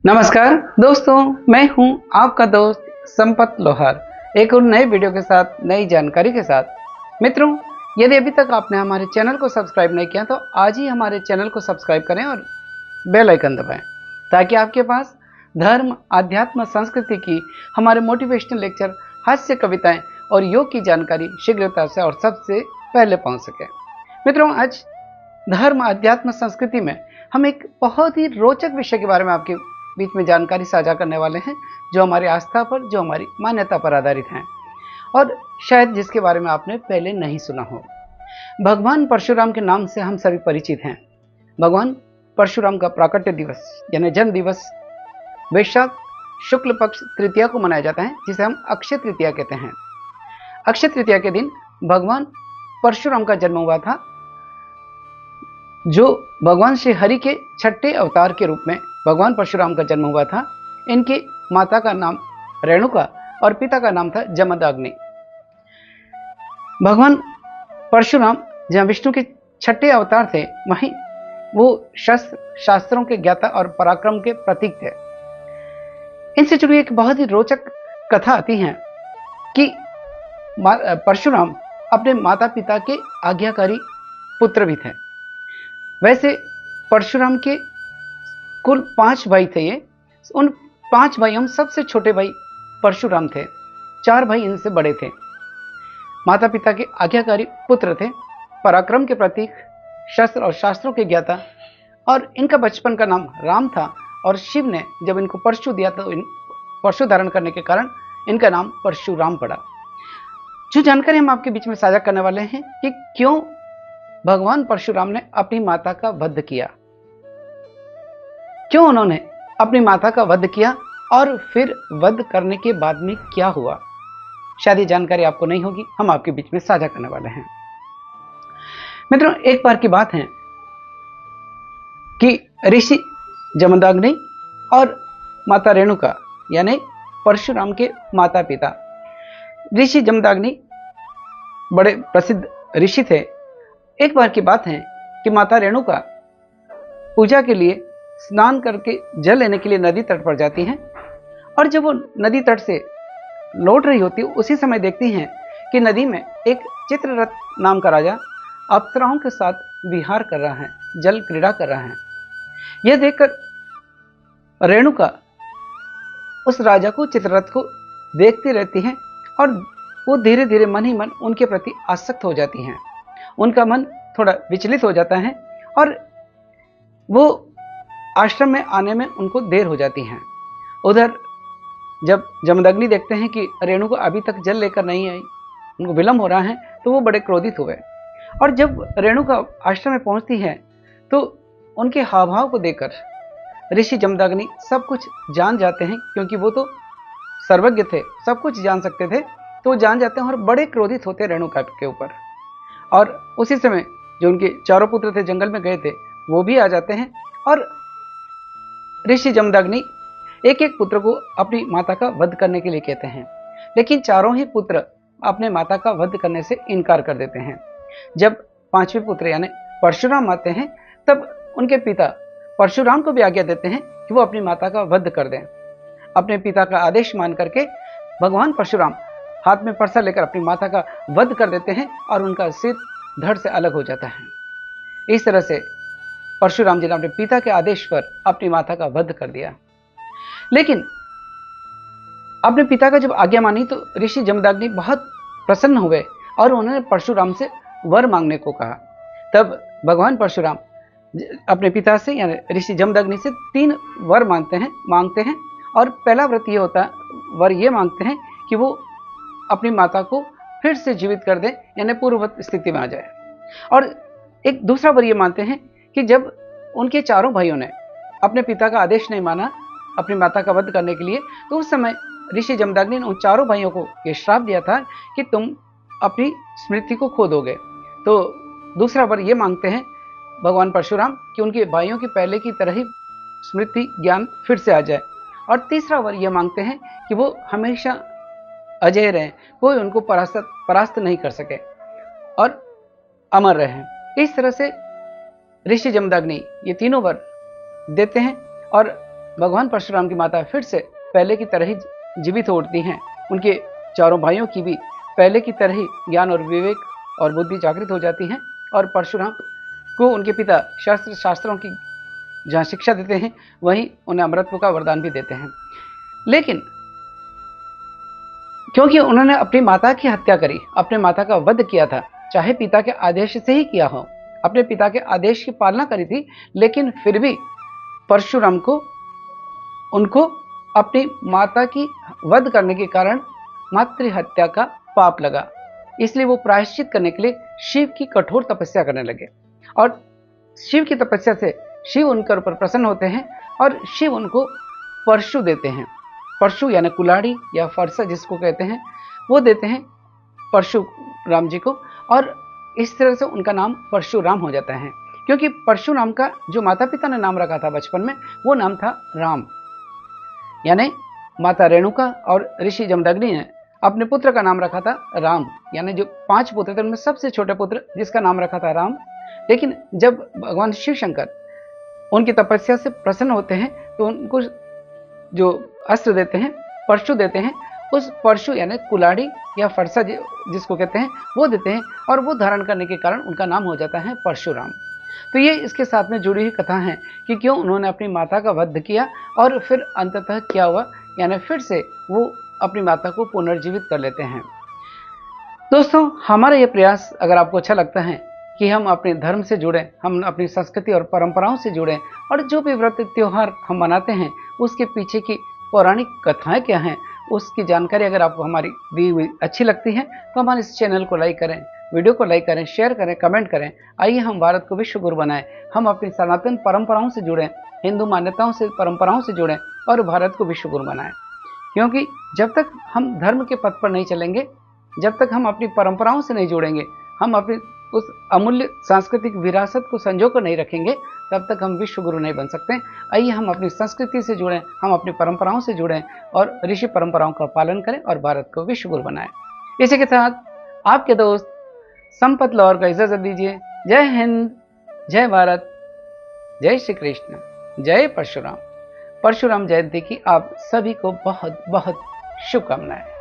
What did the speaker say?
नमस्कार दोस्तों, मैं हूं आपका दोस्त संपत लोहार, एक और नए वीडियो के साथ नई जानकारी के साथ। मित्रों, यदि अभी तक आपने हमारे चैनल को सब्सक्राइब नहीं किया तो आज ही हमारे चैनल को सब्सक्राइब करें और बेल आइकन दबाएं ताकि आपके पास धर्म, अध्यात्म, संस्कृति की हमारे मोटिवेशनल लेक्चर, हास्य कविताएं और योग की जानकारी शीघ्रता से और सबसे पहले पहुंच सके। मित्रों, आज धर्म, अध्यात्म, संस्कृति में हम एक बहुत ही रोचक विषय के बारे में आपके बीच में जानकारी साझा करने वाले हैं, जो हमारी आस्था पर, जो हमारी मान्यता पर आधारित हैं और शायद जिसके बारे में आपने पहले नहीं सुना हो। भगवान परशुराम के नाम से हम सभी परिचित हैं। भगवान परशुराम का प्राकट्य दिवस यानी जन्म दिवस वैशाख शुक्ल पक्ष तृतीया को मनाया जाता है, जिसे हम अक्षय तृतीया कहते हैं। अक्षय तृतीया के दिन भगवान परशुराम का जन्म हुआ था, जो भगवान श्री हरि के छठे अवतार के रूप में भगवान परशुराम का जन्म हुआ था। इनकी माता का नाम रेणुका और पिता का नाम था जमदग्नि। भगवान परशुराम जहां विष्णु के छठे अवतार थे, वहीं वो शस्त्र शास्त्रों के ज्ञाता और पराक्रम के प्रतीक थे। इनसे जुड़ी एक बहुत ही रोचक कथा आती है कि परशुराम अपने माता पिता के आज्ञाकारी पुत्र भी थे। वैसे परशुराम के कुल 5 भाई थे। ये उन 5 भाइयों में सबसे छोटे भाई परशुराम थे। 4 भाई इनसे बड़े थे। माता पिता के आज्ञाकारी पुत्र थे, पराक्रम के प्रतीक, शस्त्र और शास्त्रों के ज्ञाता, और इनका बचपन का नाम राम था। और शिव ने जब इनको परशु दिया तो परशु धारण करने के कारण इनका नाम परशुराम पड़ा। जो जानकारी हम आपके बीच में साझा करने वाले हैं कि क्यों भगवान परशुराम ने अपनी माता का वध किया, क्यों उन्होंने अपनी माता का वध किया और फिर वध करने के बाद में क्या हुआ, शायद ये जानकारी आपको नहीं होगी, हम आपके बीच में साझा करने वाले हैं। मित्रों, एक बार की बात है कि ऋषि जमदग्नि और माता रेणुका यानी परशुराम के माता पिता ऋषि जमदग्नि बड़े प्रसिद्ध ऋषि थे। एक बार की बात है कि माता रेणुका पूजा के लिए स्नान करके जल लेने के लिए नदी तट पर जाती हैं, और जब वो नदी तट से लौट रही होती है, उसी समय देखती हैं कि नदी में एक चित्ररथ नाम का राजा अप्सराओं के साथ विहार कर रहा है, जल क्रीड़ा कर रहा है। यह देखकर रेणुका उस राजा को, चित्ररथ को देखती रहती हैं और वो धीरे धीरे मन ही मन उनके प्रति आसक्त हो जाती हैं। उनका मन थोड़ा विचलित हो जाता है और वो आश्रम में आने में उनको देर हो जाती है। उधर जब जमदग्नि देखते हैं कि रेणुका अभी तक जल लेकर नहीं आई, उनको विलंब हो रहा है, तो वो बड़े क्रोधित हुए। और जब रेणुका आश्रम में पहुंचती है तो उनके हाव भाव को देखकर ऋषि जमदग्नि सब कुछ जान जाते हैं, क्योंकि वो तो सर्वज्ञ थे, सब कुछ जान सकते थे, तो वो जान जाते हैं और बड़े क्रोधित होते हैं रेणुका के ऊपर। और उसी समय जो उनके चारों पुत्र थे, जंगल में गए थे, वो भी आ जाते हैं और ऋषि जमदग्नि एक एक पुत्र को अपनी माता का वध करने के लिए कहते हैं, लेकिन चारों ही पुत्र अपने माता का वध करने से इनकार कर देते हैं। जब 5वें पुत्र यानी परशुराम आते हैं, तब उनके पिता परशुराम को भी आज्ञा देते हैं कि वो अपनी माता का वध कर दें। अपने पिता का आदेश मान करके भगवान परशुराम हाथ में परसा लेकर अपनी माता का वध कर देते हैं और उनका सिर धड़ से अलग हो जाता है। इस तरह से परशुराम जी ने अपने पिता के आदेश पर अपनी माता का वध कर दिया। लेकिन अपने पिता का जब आज्ञा मानी तो ऋषि जमदग्नि बहुत प्रसन्न हुए और उन्होंने परशुराम से वर मांगने को कहा। तब भगवान परशुराम अपने पिता से यानी ऋषि जमदग्नि से 3 वर मांगते हैं और पहला व्रत ये होता है, वर ये मांगते हैं कि वो अपनी माता को फिर से जीवित कर दे, यानी पूर्ववत स्थिति में आ जाए। और एक दूसरा वर ये मानते हैं कि जब उनके चारों भाइयों ने अपने पिता का आदेश नहीं माना अपनी माता का वध करने के लिए, तो उस समय ऋषि जमदग्नि ने उन चारों भाइयों को यह श्राप दिया था कि तुम अपनी स्मृति को खो दोगे। तो दूसरा वर ये मांगते हैं भगवान परशुराम कि उनके भाइयों की पहले की तरह ही स्मृति ज्ञान फिर से आ जाए। और तीसरा वर ये मांगते हैं कि वो हमेशा अजय रहें, कोई उनको परास्त नहीं कर सके और अमर रहें। इस तरह से ऋषि जमदग्नि ये तीनों वर देते हैं और भगवान परशुराम की माता फिर से पहले की तरह ही जीवित हो उठती हैं। उनके चारों भाइयों की भी पहले की तरह ही ज्ञान और विवेक और बुद्धि जागृत हो जाती है और परशुराम को उनके पिता शास्त्रों की जहाँ शिक्षा देते हैं वहीं उन्हें अमरत्व का वरदान भी देते हैं। लेकिन क्योंकि उन्होंने अपनी माता की हत्या करी, अपने माता का वध किया था, चाहे पिता के आदेश से ही किया हो, अपने पिता के आदेश की पालना करी थी, लेकिन फिर भी परशुराम को उनको अपनी माता की वध करने के कारण मातृ हत्या का पाप लगा। इसलिए वो प्रायश्चित करने के लिए शिव की कठोर तपस्या करने लगे और शिव की तपस्या से शिव उनके ऊपर प्रसन्न होते हैं और शिव उनको परशु देते हैं। परशु यानी कुल्हाड़ी या फरसा जिसको कहते हैं, वो देते हैं परशुराम जी को और इस तरह से उनका नाम परशुराम हो जाता है। क्योंकि परशुराम का जो माता पिता ने नाम रखा था बचपन में, वो नाम था राम। यानी माता रेणुका और ऋषि जमदग्नि ने अपने पुत्र का नाम रखा था राम। यानी जो 5 पुत्र थे उनमें सबसे छोटे पुत्र जिसका नाम रखा था राम। लेकिन जब भगवान शिव शंकर उनकी तपस्या से प्रसन्न होते हैं तो उनको जो अस्त्र देते हैं, परशु देते हैं, उस परशु यानी कुल्हाड़ी या फरसा जिसको कहते हैं वो देते हैं और वो धारण करने के कारण उनका नाम हो जाता है परशुराम। तो ये इसके साथ में जुड़ी हुई कथा है कि क्यों उन्होंने अपनी माता का वध किया और फिर अंततः क्या हुआ, यानी फिर से वो अपनी माता को पुनर्जीवित कर लेते हैं। दोस्तों, हमारा ये प्रयास अगर आपको अच्छा लगता है कि हम अपने धर्म से जुड़ें, हम अपनी संस्कृति और परंपराओं से जुड़ें और जो भी व्रत त्योहार हम मनाते हैं उसके पीछे की पौराणिक कथाएं क्या हैं उसकी जानकारी अगर आपको हमारी दी हुई अच्छी लगती है तो हमारे इस चैनल को लाइक करें, वीडियो को लाइक करें, शेयर करें, कमेंट करें। आइए हम भारत को विश्व गुरु बनाएं, हम अपनी सनातन परंपराओं से जुड़ें, हिंदू मान्यताओं से परंपराओं से जुड़ें और भारत को विश्व गुरु बनाएं। क्योंकि जब तक हम धर्म के पथ पर नहीं चलेंगे, जब तक हम अपनी परंपराओं से नहीं जुड़ेंगे, हम अपनी उस अमूल्य सांस्कृतिक विरासत को संजो कर नहीं रखेंगे, तब तक हम विश्व गुरु नहीं बन सकते। आइए हम अपनी संस्कृति से जुड़ें, हम अपनी परंपराओं से जुड़ें और ऋषि परंपराओं का पालन करें और भारत को विश्व गुरु बनाएं। इसी के साथ आपके दोस्त संपत लाहौर को इजाजत दीजिए। जय हिंद, जय भारत, जय श्री कृष्ण, जय परशुराम। परशुराम जयंती की आप सभी को बहुत बहुत शुभकामनाएं।